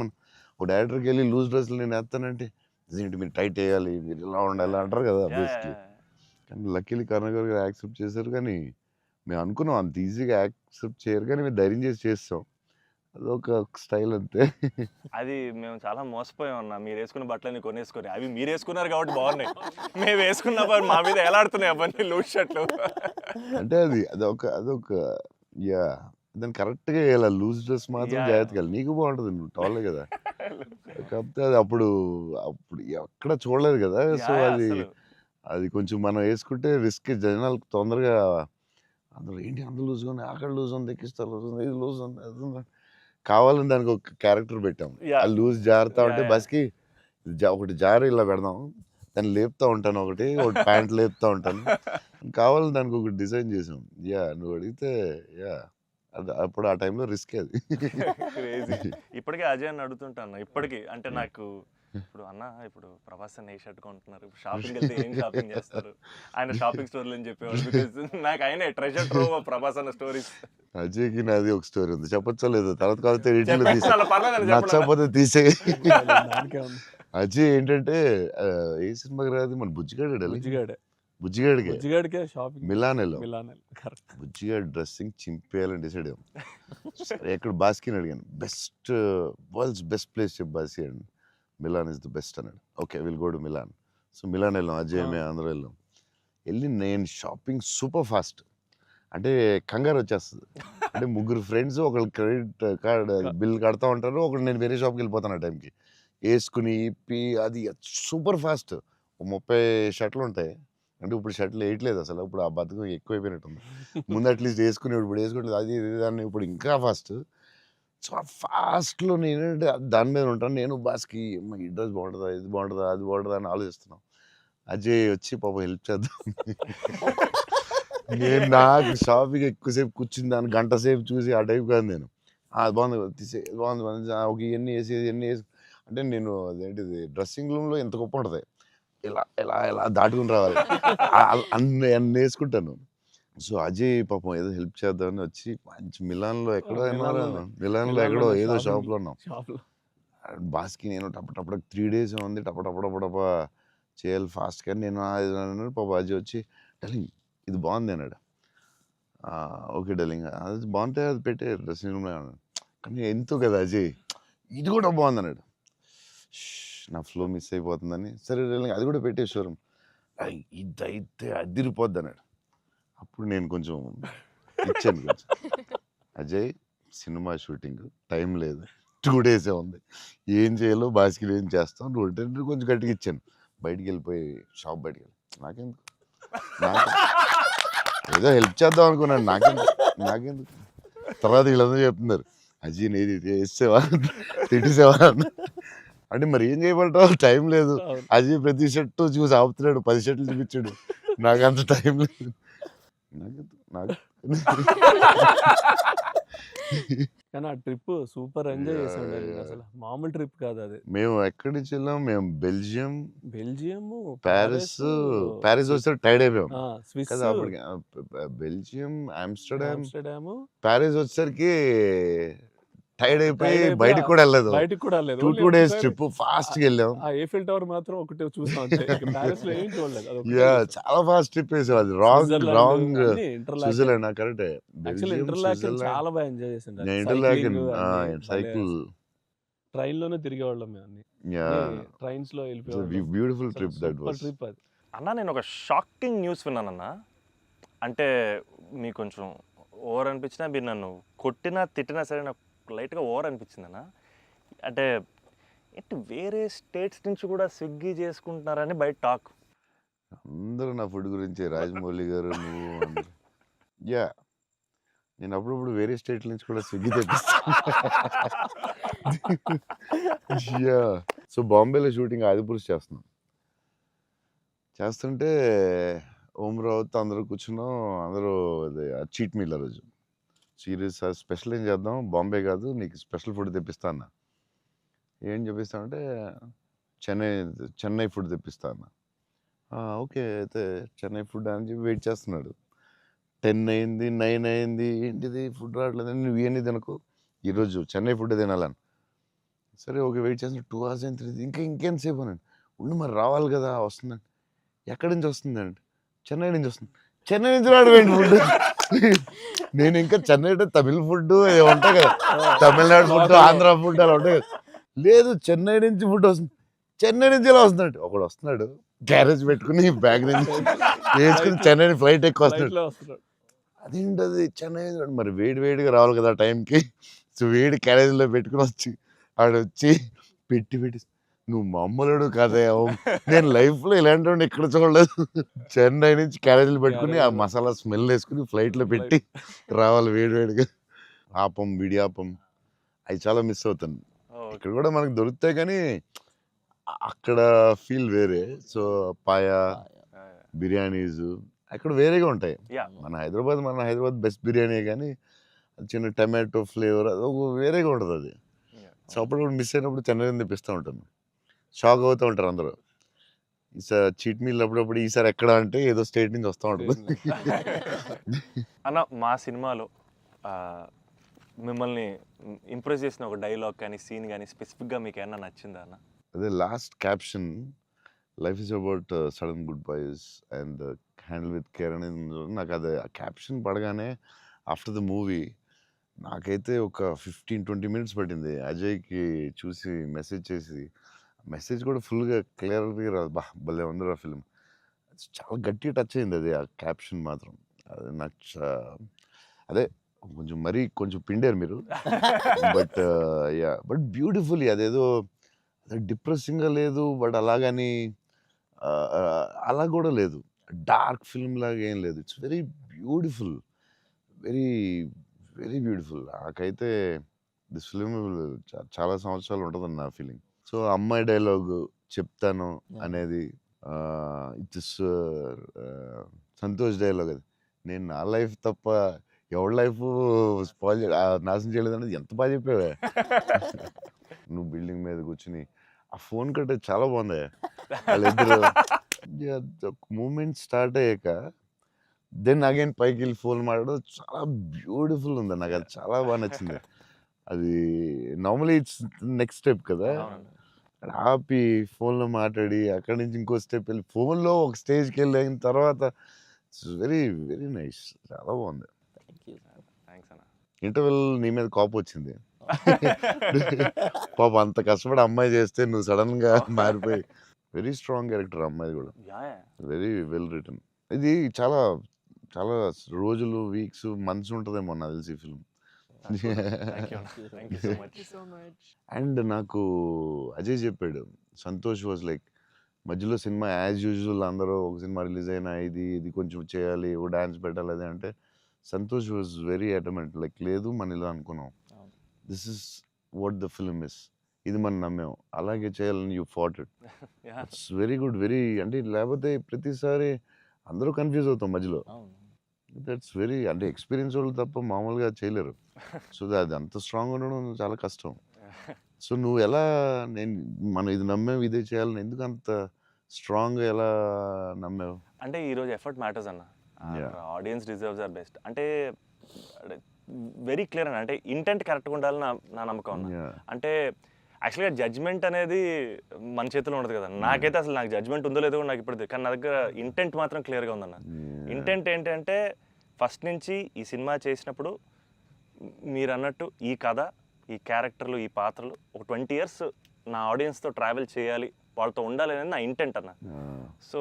ఒక డైరెక్టర్కి వెళ్ళి లూజ్ డ్రెస్సులు నేను వేస్తానంటే ఇదేంటి మీరు టైట్ వేయాలి, మీరు ఇలా ఉండాలి అంటారు కదా బేసిక్లీ. కానీ లక్కీలీ కరుణాకర్ గారు యాక్సెప్ట్ చేశారు. కానీ మేము అనుకున్నాం అంత ఈజీగా యాక్సెప్ట్ చేయరు, కానీ మేము ధైర్యం చేసి చేస్తాం. అదొక స్టైల్ అంతే. అది మేము చాలా మోసపోయాం అన్న. మీరు వేసుకున్న బట్టలన్నీ కొనేసుకొని అవి మీరు వేసుకున్నారు కాబట్టి బాగున్నాయి. మేము వేసుకున్నప్పుడు మా మీద ఎలాడుతున్నాయి అవన్నీ లూజ్ షర్ట్లు. అంటే అదొక యా దాన్ని కరెక్ట్గా వేయాలి. లూజ్ డ్రెస్ మాత్రం జాగ్రత్తగా వేయాలి. నీకు బాగుంటుంది, నువ్వు టాలే కదా. కాకపోతే అది అప్పుడు ఎక్కడ చూడలేదు కదా. సో అది కొంచెం మనం వేసుకుంటే రిస్క్. జనాలకు తొందరగా అందరూ ఏంటి అంత లూజ్గా ఉంది, అక్కడ లూజ్ ఉంది, ఎక్కిస్తారు లూజ్ ఉంది, ఇది లూజ్ ఉంది, అది ఉంది. కావాలని దానికి ఒక క్యారెక్టర్ పెట్టాం. ఆ లూజ్ జారుతా ఉంటే బస్కి ఒకటి జారి ఇలా పెడదాం, దాన్ని లేపుతా ఉంటాను, ఒకటి ప్యాంట్ లేపుతా ఉంటాను. కావాలని దానికి ఒకటి డిజైన్ చేసాం. నువ్వు అడిగితే అది అప్పుడు ఆ టైంలో రిస్క్ అది. ఇప్పటికే అజయ్ అని అడుగుతుంటాను ఇప్పటికీ. అంటే నాకు ఇప్పుడు అన్న ఇప్పుడు ప్రభాస్ అన్న ఏ షర్ట్ కొంటున్నారు, ఇప్పుడు షాపింగ్ వెళ్తే ఏం షాపింగ్ చేస్తారు, ఆయన షాపింగ్ స్టోర్లు అని చెప్పేవాడు. బికాస్ నాకు ఆయన ట్రెజర్ ట్రోవ్ ప్రభాస్ అన్న స్టోరీస్. అజయ్కి నాది ఒక స్టోరీ ఉంది, చెప్పచ్చా లేదు? తర్వాత కాకపోతే నచ్చకపోతే తీసే. అజయ్ ఏంటంటే ఏ సినిమాకి రాదు, మన బుజ్జిగాడికే మిలాన్ వెళ్ళాం. బుజ్జిగాడి డ్రెస్సింగ్ చింపేయాలని డిసైడ్ అయ్యాం. ఎక్కడ బాస్కిని అడిగాను, వరల్డ్స్ బెస్ట్ ప్లేస్ చెప్పు బాస్కి అండి. మిలాన్ ఇస్ ద బెస్ట్ అన్నాడు. Okay will go to Milan. So Milan వెళ్ళాం, అజయ్ మేము అందరూ వెళ్ళాం. వెళ్ళి నేను షాపింగ్ సూపర్ ఫాస్ట్, అంటే కంగారు వచ్చేస్తుంది. అంటే ముగ్గురు ఫ్రెండ్స్ ఒకళ్ళు క్రెడిట్ కార్డ్ బిల్ కడతా ఉంటారు, ఒకళ్ళు నేను వేరే షాప్కి వెళ్ళిపోతాను ఆ టైంకి. వేసుకుని ఇప్పి అది సూపర్ ఫాస్ట్. 30 షర్ట్లు ఉంటాయి. అంటే ఇప్పుడు షర్ట్లు వేయట్లేదు అసలు, ఇప్పుడు ఆ బతుకు ఎక్కువైపోయినట్టుంది. ముందు అట్లీస్ట్ వేసుకుని ఇప్పుడు వేసుకుంటుంది, అది దాన్ని ఇప్పుడు ఇంకా ఫాస్ట్. సో ఆ ఫాస్ట్లో నేనంటే దాని మీద ఉంటాను. నేను బాస్కి ఈ డ్రెస్ బాగుంటుందా, ఇది బాగుంటుందా, అది బాగుంటుందా అని ఆలోచిస్తున్నాం. అజయ్ వచ్చి పాపం హెల్ప్ చేద్దాం. నేను నాకు షాపింగ్ ఎక్కువసేపు కూర్చుని దాన్ని గంట సేపు చూసి ఆ టైప్ కాదు నేను. అది బాగుంది తీసే, బాగుంది ఒక ఇవన్నీ వేసి అంటే నేను అదేంటిది డ్రెస్సింగ్ రూమ్లో ఎంత గొప్ప ఉంటుంది, ఇలా ఇలా ఇలా దాటుకుని రావాలి, అన్ని వేసుకుంటాను. సో అజయ్ పాపం ఏదో హెల్ప్ చేద్దామని వచ్చి మంచి మిలాన్లో ఎక్కడో ఏదో షాప్లో ఉన్నాం. బాస్కి నేను టపటపడ 3 days ఉంది, టపటపడపడప చేయాలి ఫాస్ట్. కానీ నేను పాప అజయ్ వచ్చి డార్లింగ్ ఇది బాగుంది అన్నాడు. ఓకే డార్లింగ్ అది బాగుంటే అది పెట్టే డ్రెస్సింగ్ రూమ్లో అన్నాడు. కానీ ఎంతో కదా అజయ్ ఇది కూడా బాగుంది అన్నాడు. నా ఫ్లో మిస్ అయిపోతుందని సరే డార్లింగ్ అది కూడా పెట్టే షోరూమ్, ఇదైతే అదిరిపోద్ది అన్నాడు. అప్పుడు నేను కొంచెం ఇచ్చాను కొంచెం. అజయ్ సినిమా షూటింగ్ టైం లేదు, 2 days ఉంది, ఏం చేయాలో బాస్కి ఏం చేస్తాం, నువ్వు కొంచెం గట్టిగా ఇచ్చాను. బయటికి వెళ్ళిపోయి షాప్ బయటికి వెళ్ళి నాకెందుకు ఏదో హెల్ప్ చేద్దాం అనుకున్నాను, నాకెందుకు. తర్వాత వీళ్ళందరూ చెప్తున్నారు అజయ్ నేది వేసేవా తిట్టేసేవా అంటే మరి ఏం చేయమంటావు, టైం లేదు. అజయ్ ప్రతి షర్టు చూసి ఆపుతున్నాడు, 10 షర్ట్లు చూపించాడు, నాకు అంత టైం లేదు. కానీ ఆ ట్రిప్ సూపర్ ఎంజాయ్ చేసాం. అసలు మామూలు ట్రిప్ కాదు అది. మేము ఎక్కడి నుంచి వెళ్ళాం, మేము బెల్జియం, ప్యారిస్ ప్యారిస్ వస్తే టైర్డ్ అయిపోయాం స్విస్ కదా. అప్పటికి బెల్జియం, ఆమ్స్టర్డామ్, ప్యారిస్ వచ్చేసరికి టైర్డ్ అయిపోయి బయటకు కూడా వెళ్ళలేదు. 2 days ట్రిప్ ఫాస్ట్ గా వెళ్ళాం. ఆ ఏఫిల్ టవర్ మాత్రం ఒకటి చూసాం, ప్యారిస్ లో ఏం చూడలేదు. చాలా ఫాస్ట్ ట్రిప్ వేసాం. అది రాంగ్ స్విట్జర్లాండ్ కరెక్ట్. చాలా బాగా ఎంజాయ్ చేసాం. ఇంటర్లాకెన్ సైకిల్ ట్రైన్ లోనే తిరిగేవాళ్ళం మేము అన్ని. ట్రైన్స్ లో వెళ్ళిపోయాం. Beautiful trip that was. Trip అది. అన్న నేను ఒక షాకింగ్ న్యూస్ విన్నానన్న. అంటే మీకు కొంచెం ఓవర్ అనిపించినా, మీరు నన్ను కొట్టినా తిట్టినా సరే నాకు లైట్గా ఓవర్ అనిపించింది అన్న. అంటే ఏంటి వేరే స్టేట్స్ నుంచి కూడా స్విగ్గీ చేసుకుంటున్నారని బయట టాక్. అందరూ నా ఫుడ్ గురించి రాజమౌళి గారు నువ్వు నేను అప్పుడప్పుడు వేరే స్టేట్ నుంచి కూడా స్విగ్గీ తెప్పిస్తాను. సో బాంబేలో షూటింగ్ ఆదిపురుష్ చేస్తుంటే ఓం రావుతో అందరూ కూర్చున్నాం. అందరూ చీట్ మీల్ ఆ రోజు సీరియస్ స్పెషల్ ఏం చేద్దాం, బాంబే కాదు నీకు స్పెషల్ ఫుడ్ తెప్పిస్తా అన్న. ఏం చెప్పిస్తానంటే చెన్నై ఫుడ్ తెప్పిస్తా అన్న. ఓకే అయితే చెన్నై ఫుడ్ అని చెప్పి వెయిట్ చేస్తున్నాడు. 10 అయింది, 9 అయింది, ఏంటిది ఫుడ్ రావట్లేదు, నువ్వు ఇవన్నీ తినకు, ఈరోజు చెన్నై ఫుడ్ తినాలని. సరే ఓకే వెయిట్ చేస్తున్నా 2 hours అయిన తర్వాత ఇంకేంతసేపు అనండి. ఉండు మరి రావాలి కదా వస్తుందండి. ఎక్కడి నుంచి వస్తుందండి? చెన్నై నుంచి వస్తుంది. చెన్నై నుంచి రావడం ఫుడ్. నేను ఇంకా చెన్నై అంటే తమిళ్ ఫుడ్ ఉంటాయి కదా, తమిళనాడు ఫుడ్, ఆంధ్ర ఫుడ్ అలా ఉంటాయి కదా. లేదు చెన్నై నుంచి ఫుడ్ వస్తుంది. చెన్నై నుంచి ఎలా వస్తున్నాడు? ఒకడు వస్తున్నాడు క్యారేజ్ పెట్టుకుని బ్యాగ్ నుంచి వేసుకుని చెన్నై ఫ్లైట్ ఎక్కువ వస్తున్నాడు. ఫ్లైట్లో వస్తున్నాడు. అదేంటది చెన్నై మరి వేడి వేడిగా రావాలి కదా ఆ టైంకి. సో వేడి క్యారేజ్లో పెట్టుకుని వచ్చి ఆడొచ్చి పెట్టి నువ్వు మామూలుడు కాదే, నేను లైఫ్లో ఇలాంటి వాడిని ఎక్కడ చూడలేదు. చెన్నై నుంచి క్యారేజీలు పెట్టుకుని ఆ మసాలా స్మెల్ వేసుకుని ఫ్లైట్లో పెట్టి రావాలి వేడివేడిగా. ఆపం విడియాపం అవి చాలా మిస్ అవుతాను. ఇక్కడ కూడా మనకు దొరుకుతాయి కానీ అక్కడ ఫీల్ వేరే. సో పాయా బిర్యానీస్ అక్కడ వేరేగా ఉంటాయి. మన హైదరాబాద్ బెస్ట్ బిర్యానీ కానీ చిన్న టమాటో ఫ్లేవర్ అది ఒక వేరేగా ఉంటుంది అది. సో అప్పుడు మిస్ అయినప్పుడు చెన్నై తెప్పిస్తూ ఉంటాను. షాక్ అవుతూ ఉంటారు అందరూ. ఈసారి చీట్ మీల్ అప్పుడప్పుడు ఈసారి ఎక్కడ అంటే ఏదో స్టేట్ నుంచి వస్తూ ఉంటుంది. అన్న మా సినిమాలో మిమ్మల్ని ఇంప్రెస్ చేసిన ఒక డైలాగ్ కానీ సీన్ కానీ స్పెసిఫిక్గా మీకు ఏమన్నా నచ్చిందా అన్న? అదే last caption, life is about sudden good boys and handle with care అనేది నాకు అది ఆ క్యాప్షన్ పడగానే ఆఫ్టర్ ద మూవీ నాకైతే ఒక 15-20 minutes పట్టింది అజయ్కి చూసి మెసేజ్ చేసి. మెసేజ్ కూడా ఫుల్గా క్లియర్గా రాదు. భలే ఉంది ఆ ఫిల్మ్. చాలా గట్టిగా టచ్ అయింది అది ఆ క్యాప్షన్ మాత్రం. అది నాకు అదే కొంచెం పిండారు మీరు. బట్ బ్యూటిఫుల్లీ అదేదో డిప్రెసింగ్గా లేదు, బట్ అలాగని అలా కూడా లేదు, డార్క్ ఫిల్మ్ లాగా ఏం లేదు. It's very beautiful, very very beautiful. నాకైతే దిస్ ఫిల్మ్ చాలా సంవత్సరాలు ఉంటుందని నా ఫీలింగ్. సో అమ్మాయి డైలాగు చెప్తాను అనేది ఇట్స్ సంతోష్ డైలాగ్. అది నేను నా లైఫ్ తప్ప ఎవరి లైఫ్ స్పాయిల్ నాశనం చేయలేదు అనేది ఎంత బాగా చెప్పావే. నువ్వు బిల్డింగ్ మీద కూర్చుని ఆ ఫోన్ కట్టే చాలా బాగుంది. వాళ్ళిద్దరు మూమెంట్ స్టార్ట్ అయ్యాక దెన్ అగైన్ పైకి వెళ్ళి ఫోన్ మాట్లాడడం చాలా బ్యూటిఫుల్ ఉంది. నాకు అది చాలా బాగా నచ్చింది. అది నార్మలీ ఇట్స్ నెక్స్ట్ స్టెప్ కదా, ఆపి ఫోన్లో మాట్లాడి అక్కడి నుంచి ఇంకో స్టెప్ వెళ్ళి ఫోన్లో ఒక స్టేజ్కి వెళ్ళిన తర్వాత ఇట్స్ వెరీ వెరీ నైస్. చాలా బాగుంది. థ్యాంక్స్ అన్న. ఇంటర్వెల్ నీ మీద కోపం వచ్చింది. పాప అంత కష్టపడి అమ్మాయి చేస్తే నువ్వు సడన్గా మారిపోయి. వెరీ స్ట్రాంగ్ క్యారెక్టర్ అమ్మాయి కూడా, వెరీ వెల్ రిటర్న్. ఇది చాలా చాలా రోజులు, వీక్స్, మంత్స్ ఉంటుందేమో నాకు తెలిసి ఫిల్మ్. So much. అండ్ నాకు అజయ్ చెప్పాడు, సంతోష్ వాజ్ లైక్ మధ్యలో సినిమా యాజ్ యూజువల్ అందరూ ఒక సినిమా రిలీజ్ అయినా ఇది కొంచెం చేయాలి, ఓ డాన్స్ పెట్టాలి అది అంటే సంతోష్ వాజ్ వెరీ అటమెంట్. లైక్ లేదు మన ఇలా అనుకున్నాం, this is what the film is, ఇది మనం నమ్మాం, అలాగే చేయాలని you fat it. It's very good, very అంటే లేకపోతే ప్రతిసారి అందరూ కన్ఫ్యూజ్ అవుతాం మధ్యలో. దట్స్ వెరీ అంటే ఎక్స్పీరియన్స్ వాళ్ళు తప్ప మామూలుగా చేయలేరు. సో అది అంత స్ట్రాంగ్ ఉండడం చాలా కష్టం. సో నువ్వు ఎలా మనం ఇది నమ్మావు ఇదే చేయాలని ఎందుకు అంత స్ట్రాంగ్గా ఎలా నమ్మావు? అంటే ఈరోజు ఎఫర్ట్ మ్యాటర్స్ అన్న. ఆడియన్స్ డిజర్వ్స్ ఆర్ బెస్ట్ అంటే వెరీ క్లియర్ అన్న. అంటే ఇంటెంట్ కరెక్ట్గా ఉండాలని నా నమ్మకం అన్న. అంటే యాక్చువల్గా జడ్జ్మెంట్ అనేది మన చేతిలో ఉండదు కదా. నాకైతే అసలు నాకు జడ్జ్మెంట్ ఉందో లేదో నాకు ఇప్పుడు, కానీ నా దగ్గర ఇంటెంట్ మాత్రం క్లియర్గా ఉందన్న. ఇంటెంట్ ఏంటంటే ఫస్ట్ నుంచి ఈ సినిమా చేసినప్పుడు మీరు అన్నట్టు ఈ కథ, ఈ క్యారెక్టర్లు, ఈ పాత్రలు ఒక 20 years నా ఆడియన్స్తో ట్రావెల్ చేయాలి, వాళ్ళతో ఉండాలి అనేది నా ఇంటెంట్ అన్న. సో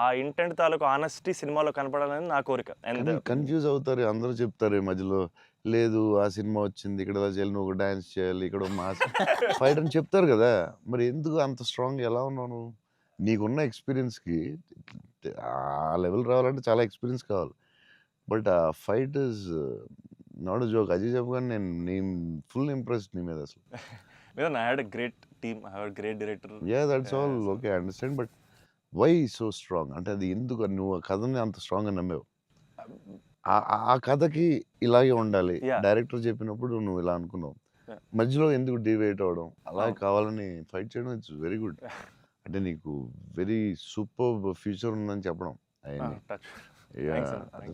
ఆ ఇంటెంట్ తాలూకు ఆనెస్టీ సినిమాలో కనపడాలని నా కోరిక. కన్ఫ్యూజ్ అవుతారు అందరూ, చెప్తారు ఈ మధ్యలో లేదు ఆ సినిమా వచ్చింది ఇక్కడ ఎలా చేయాలి, నువ్వు ఒక డాన్స్ చేయాలి, ఇక్కడ మాస్ ఫైట్ అని చెప్తారు కదా. మరి ఎందుకు అంత స్ట్రాంగ్ ఎలా ఉన్నావు నువ్వు? నీకున్న ఎక్స్పీరియన్స్కి ఆ లెవెల్ రావాలంటే చాలా ఎక్స్పీరియన్స్ కావాలి. బట్ ఆ fight is not joke. Ajay చెప్పగానే నేను ఫుల్ ఇంప్రెస్ నీ మీద అసలు. I had a great team, I had great director. That's all okay, I understand. But why so strong అంటే అది ఎందుకు నువ్వు ఆ కథని అంత స్ట్రాంగ్గా నమ్మావు? ఆ కథకి ఇలాగే ఉండాలి, డైరెక్టర్ చెప్పినప్పుడు నువ్వు ఇలా అనుకున్నావు, మధ్యలో ఎందుకు డివైట్ అవడం, అలా కావాలని ఫైట్ చేయడం ఇట్స్ వెరీ గుడ్. అంటే నీకు వెరీ సూపర్ ఫ్యూచర్ ఉందని చెప్పడం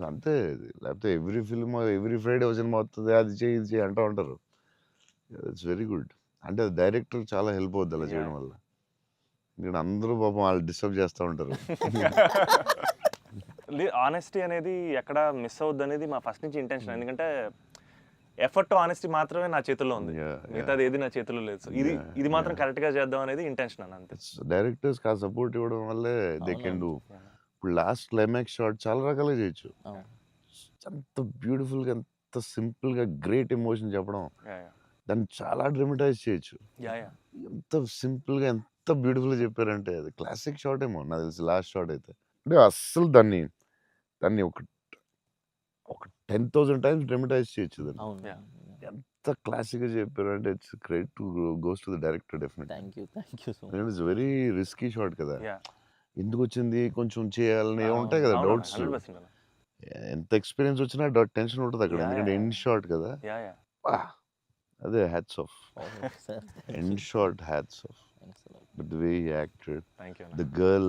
అంతే. లేకపోతే ఎవ్రీ ఫిల్మ్ ఎవ్రీ ఫ్రైడే ఒక సినిమా వస్తుంది, అది చేయి ఇది చేయి అంటూ ఉంటారు. It's very good. అంటే డైరెక్టర్ చాలా హెల్ప్ అవుద్ది అలా చేయడం వల్ల. ఇక్కడ అందరూ పాపం వాళ్ళు డిస్టర్బ్ చేస్తూ ఉంటారు. ఆనెస్టీ అనేది ఎక్కడ మిస్ అవుద్ది అనేది మా ఫస్ట్ నుంచి ఇంటెన్షన్. ఎందుకంటే ఎఫర్ట్ ఆనెస్టీ మాత్రమే నా చేతుల్లో ఉంది, మిగతాది ఏది నా చేతుల్లో లేదు. సో ఇది మాత్రం కరెక్ట్గా చేద్దాం అనేది ఇంటెన్షన్ అన్న, అంతే. డైరెక్టర్స్ ఆ సపోర్ట్ ఇవ్వడం వల్లే దే కెన్ డూ. ఇప్పుడు లాస్ట్ క్లైమాక్స్ షాట్ చాలా రకాలుగా చేయొచ్చు. అంత బ్యూటిఫుల్గా, అంత సింపుల్గా గ్రేట్ ఎమోషన్ చెప్పడం, దాన్ని చాలా డ్రమటైజ్ చేయొచ్చు. ఎంత సింపుల్గా, ఎంత బ్యూటిఫుల్గా చెప్పారంటే అది క్లాసిక్ షాట్ ఏమో నాకు తెలిసి లాస్ట్ షాట్ అయితే. అంటే అస్సలు దాన్ని ఒక 10,000 టైమ్స్ డ్రమటైజ్ చేయొచ్చు దాన్ని. ఎంత క్లాసిక్గా చెప్పారు అంటే it's credit to goes to the director definite. Thank you so much. It's very risky shot కదా, ఎందుకు వచ్చింది కొంచెం చేయాలని ఉంటాయి కదా డౌట్స్. ఎంత ఎక్స్పీరియన్స్ వచ్చినా టెన్షన్ ఉంటుంది అక్కడ, ఎందుకంటే ఎండ్ షాట్ కదా. అదే hats off, end shot hats off. But the way he acted, the girl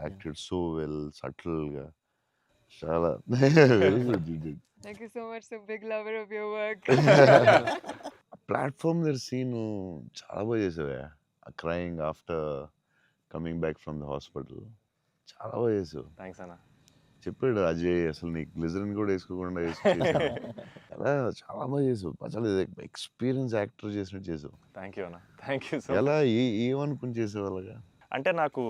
acted so well, subtle గా, చాలా very good you did. Thank you so much. So big lover of your work. Platform దగ్గర scene చాలా బాగా చేసావే, crying after coming back from the hospital, చాలా బాగా చేసావు. Thanks అన్న. చెప్పాడు అజయ్, అసలు నీకు గ్లిజరిన్ కూడా వేసుకోకుండా అలా చాలా బాగా చేసావు. అసలు ఎక్స్పీరియన్స్ యాక్టర్ చేసినట్టు చేసావు. థ్యాంక్ యూ అన్న, థ్యాంక్ యూ సో. ఎలా ఏమనుకుని చేసావు అలాగా? అంటే నాకు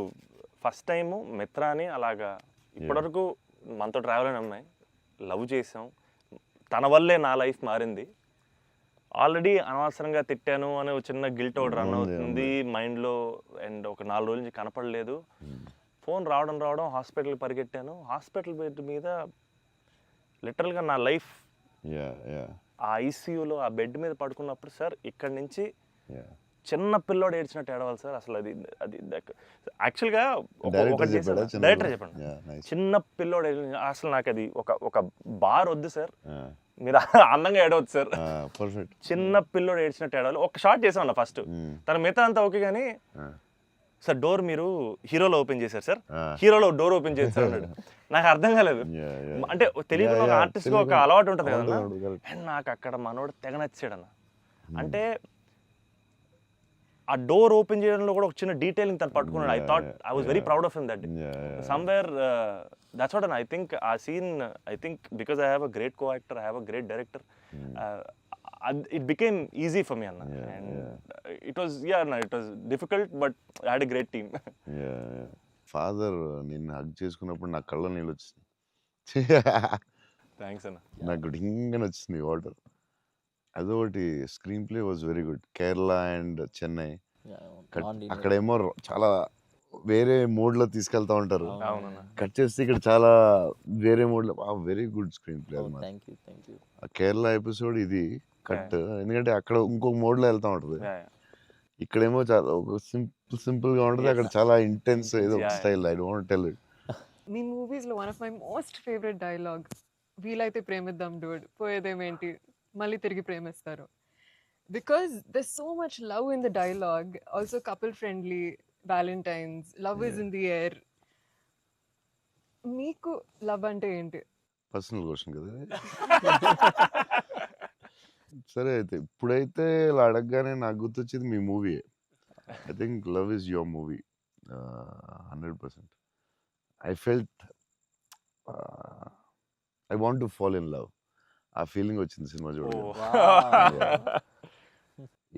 ఫస్ట్ టైము మిత్రాని అలాగా ఇప్పటివరకు మనతో ట్రావెల్ అయిన అమ్మాయి లవ్ చేసాం, తన వల్లే నా లైఫ్ మారింది. ఆల్రెడీ అనవసరంగా తిట్టాను అనే ఒక చిన్న గిల్ట్ ఒకటి రన్ అవుతుంది మైండ్లో. అండ్ ఒక 4 రోజుల నుంచి కనపడలేదు. ఫోన్ రావడం హాస్పిటల్కి పరిగెట్టాను. హాస్పిటల్ బెడ్ మీద లిటరల్గా నా లైఫ్, ఆ ఐసీయూలో ఆ బెడ్ మీద పడుకున్నప్పుడు, సార్ ఇక్కడి నుంచి చిన్న పిల్లోడు ఏడ్చినట్టు ఏడవాలి సార్. అసలు అది యాక్చువల్గా డైరెక్టర్ చెప్పండి, చిన్న పిల్లోడు అసలు నాకు అది ఒక బార్ వద్దు సార్, మీరు అందంగా ఏడవద్దు సార్, చిన్న పిల్లోడు ఏడ్చినట్టు ఏడవాలి. ఒక షాట్ చేసామన్న ఫస్ట్, తన మిగతా అంతా ఓకే కానీ సార్ డోర్ మీరు హీరోలో ఓపెన్ చేశారు సార్, హీరోలో డోర్ ఓపెన్ చేశారు సార్ అన్నాడు. నాకు అర్థం కాలేదు. అంటే తెలియకుండా ఒక ఆర్టిస్ట్గా ఒక అలవాటు ఉంటుంది కదన్నా. అండ్ నాకు అక్కడ మనోడు తెగ నచ్చాడు అన్న. అంటే ఆ డోర్ ఓపెన్ చేయడంలో కూడా ఒక చిన్న డీటెయిలింగ్ తను పట్టుకున్నాడు. I was very proud of him that somewhere. That's what I think ఆ scene, I think because I have a great co actor, I have a great director, it became easy for me Anna. And it was difficult but I had a great team. Father నిన్ను hug చేసుకున్నప్పుడు నా కళ్ళ నీళ్ళు వచ్చింది. Thanks అన్న. నాకు డింగని వచ్చింది water. అదొకటి screen play was very good. Kerala and Chennai అక్కడేమో చాలా వేరే మోడ్లో తీసుకెళ్తా ఉంటారు, కట్ చేస్తే ఇక్కడ చాలా వేరే మోడ్లో. Very good screen play. Kerala episode ఇది కట్, ఎందుకంటే అక్కడ ఇంకొక మోడ్లో వెళ్తా ఉంటుంది, ఇక్కడేమో చాలా సింపుల్గా ఉంటుంది, అక్కడ చాలా ఇంటెన్స్ ఏదో style. I don't tell it. మీ మూవీస్లో one of my most favourite dialogue, వీలైతే ప్రేమిద్దాం డూడ్, పోయేదేమేంటి మళ్ళీ తిరిగి ప్రేమిస్తారు. Because there's so much love in the dialogue, also couple friendly, Valentine's, love is in the air. మీకు లవ్ అంటే ఏంటి? పర్సనల్ క్వశ్చన్ కదా. సరే అయితే ఇప్పుడైతే ఇలా అడగగానే నాకు గుర్తొచ్చింది మీ movie. I think love is your movie 100%. I felt I want to fall in love. ఆ ఫీలింగ్ వచ్చింది సినిమా చూడగా.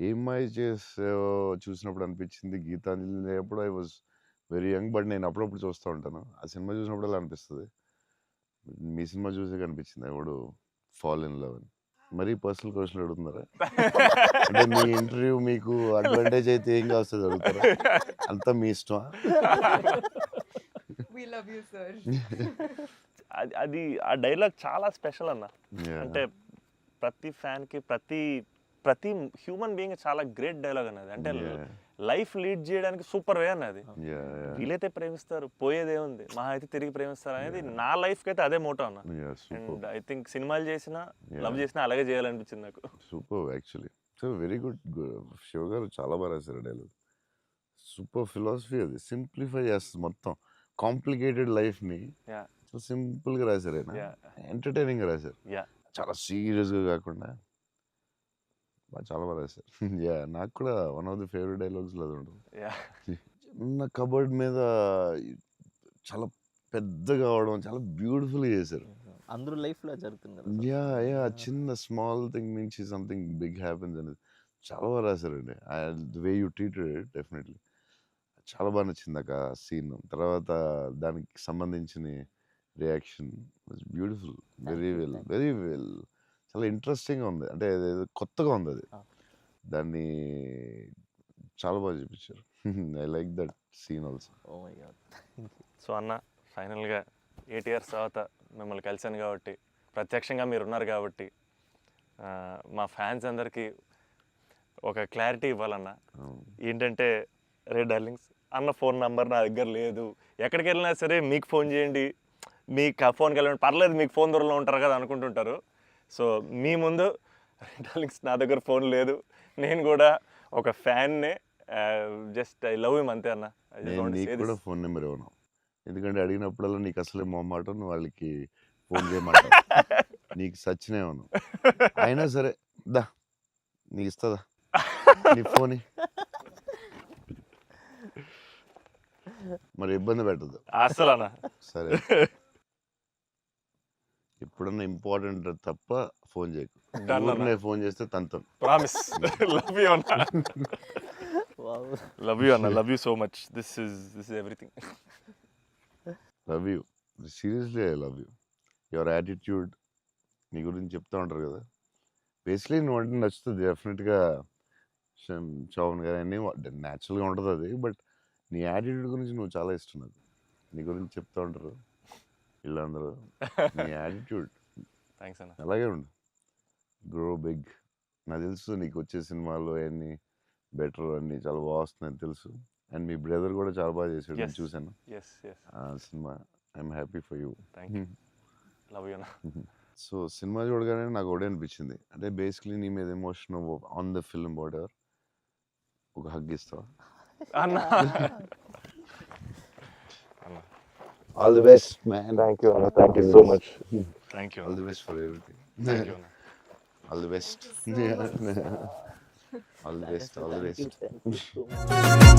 ఏమై చేసావో చూసినప్పుడు అనిపించింది. గీతాంజలి అప్పుడు I was very young, but నేను అప్పుడప్పుడు చూస్తూ ఉంటాను. ఆ సినిమా చూసినప్పుడు అలా అనిపిస్తుంది. మీ సినిమా చూసే కనిపించింది I want to fall in love అని. మరీ పర్సనల్ క్వశ్చన్ అడుగుతున్నారా? అంటే మీ ఇంటర్వ్యూ మీకు అడ్వాంటేజ్ అయితే ఏం కావస్తుంది అడుగుతారా? అంతా మీ ఇష్టమా? అది ఆ డైలాగ్ చాలా స్పెషల్ అన్న. అంటే ప్రతి ఫ్యాన్కి, ప్రతి హ్యూమన్ బీయింగ్ చాలా గ్రేట్ డైలాగ్ అన్నది. అంటే లైఫ్ లీడ్ చేయడానికి సూపర్ వే అన్నది. వీలైతే ప్రేమిస్తారు, పోయేదేముంది, మహా అయితే తిరిగి ప్రేమిస్తారు అనేది నా లైఫ్కి అయితే అదే మోటో అన్న. అండ్ ఐ థింక్ సినిమాలు చేసినా లవ్ చేసినా అలాగే చేయాలనిపించింది నాకు. Super actually. So very good. Shiva గారు చాలా బాగా రాశారు డైలాగ్. సూపర్ ఫిలాసఫీ అది. సింప్లిఫై చేస్తుంది మొత్తం కాంప్లికేటెడ్ లైఫ్ని సింపుల్గా రాశారు. ఆయన ఎంటర్టైనింగ్గా రాశారు, చాలా సీరియస్గా కాకుండా. చాలా బాగా రాశారు. యా నాకు కూడా వన్ ఆఫ్ ది ఫేవరెట్ డైలాగ్స్లో అది ఉంటుంది. యా చిన్న కబర్డ్ మీద చాలా పెద్దగా అవడం చాలా బ్యూటిఫుల్గా చేశారు. అందరూ లైఫ్లో జరుగుతుంది కదా sir. యా యా చిన్న స్మాల్ థింగ్ నుంచి సంథింగ్ బిగ్ హ్యాపెన్స్ అనేది చాలా బాగా రాశారండి. The way you treated it definitely చాలా బాగా నచ్చింది నాకు ఆ సీన్. తర్వాత దానికి సంబంధించిన reaction was beautiful. Very well చాలా ఇంట్రెస్టింగ్గా ఉంది. అంటే అదేదో కొత్తగా ఉంది అది. Ah. దాన్ని చాలా బాగా చూపించారు. I like that scene also. Oh my god. So అన్న ఫైనల్గా 8 ఇయర్స్ తర్వాత మిమ్మల్ని కలిశాను కాబట్టి, ప్రత్యక్షంగా మీరు ఉన్నారు కాబట్టి, మా ఫ్యాన్స్ అందరికీ ఒక క్లారిటీ ఇవ్వాలన్న. ఏంటంటే, రే డార్లింగ్స్ అన్న ఫోన్ నెంబర్ నా దగ్గర లేదు, ఎక్కడికి వెళ్ళినా సరే మీకు ఫోన్ చేయండి, మీకు ఫోన్కి వెళ్ళండి, పర్లేదు మీకు ఫోన్ దూరంలో ఉంటారు కదా అనుకుంటుంటారు. సో మీ ముందు రే డార్లింగ్స్ నా దగ్గర ఫోన్ లేదు, నేను కూడా ఒక ఫ్యాన్నే, జస్ట్ ఐ లవ్ హిమ్ అంతే అన్న. నేను నీకు కూడా ఫోన్ నెంబర్ ఇవ్వను, ఎందుకంటే అడిగినప్పుడల్లా నీకు అసలే మొహమాటం, నువ్వు వాళ్ళకి ఫోన్ చేయమంటావు. నీకు సచ్చినే ఇవ్వను. అయినా సరే దా నీకు ఇస్తుందా నీ ఫోన్, మరి ఇబ్బంది పెట్టదు. అసలు అన్న సరే ఎప్పుడన్నా ఇంపార్టెంట్ తప్ప ఫోన్ చేయకు. Done అన్న. ఊరినే ఫోన్ చేస్తే తంతం. ప్రామిస్. లవ్ యూ అన్న. Wow. లవ్ యూ అన్న, love you so much. This is everything. Love you, seriously I love you. Your attitude, నీ గురించి చెప్తా ఉంటారు కదా, బేసిక్లీ నువ్వు అంటే నచ్చుతుంది డెఫినెట్గా. చౌవన్ గారు అన్నీ న్యాచురల్గా ఉంటుంది అది, బట్ నీ యాటిట్యూడ్ గురించి నువ్వు చాలా ఇష్టం నాకు. నీ గురించి చెప్తా ఉంటారు వీళ్ళందరూ. నీ యాటిట్యూడ్ థ్యాంక్స్ అన్న. అలాగే ఉండు, గ్రో బిగ్. నాకు తెలుసు నీకు వచ్చే సినిమాలు అన్నీ బెటర్ అన్నీ చాలా బాగా వస్తున్నాయని తెలుసు. అండ్ మీ బ్రదర్ కూడా చాలా బాగా చేశాడు, నేను Yes. చూశాను ఎస్ ఎస్ ఆ cinema. I'm happy for you. Thank you. Love you అన్న. సో సినిమా చూడగానే నాకు ఒకటే అనిపించింది, అంటే బేసిక్లీ నీ మీద emotion on the film whatever, ఒక హగ్ ఇస్తావా? అన్న all the best man. Thank you అన్న, thank you so much. Thank you all the best for everything. Thank you అన్న. All the best. All the best. All the Thank you, best. thank you so much.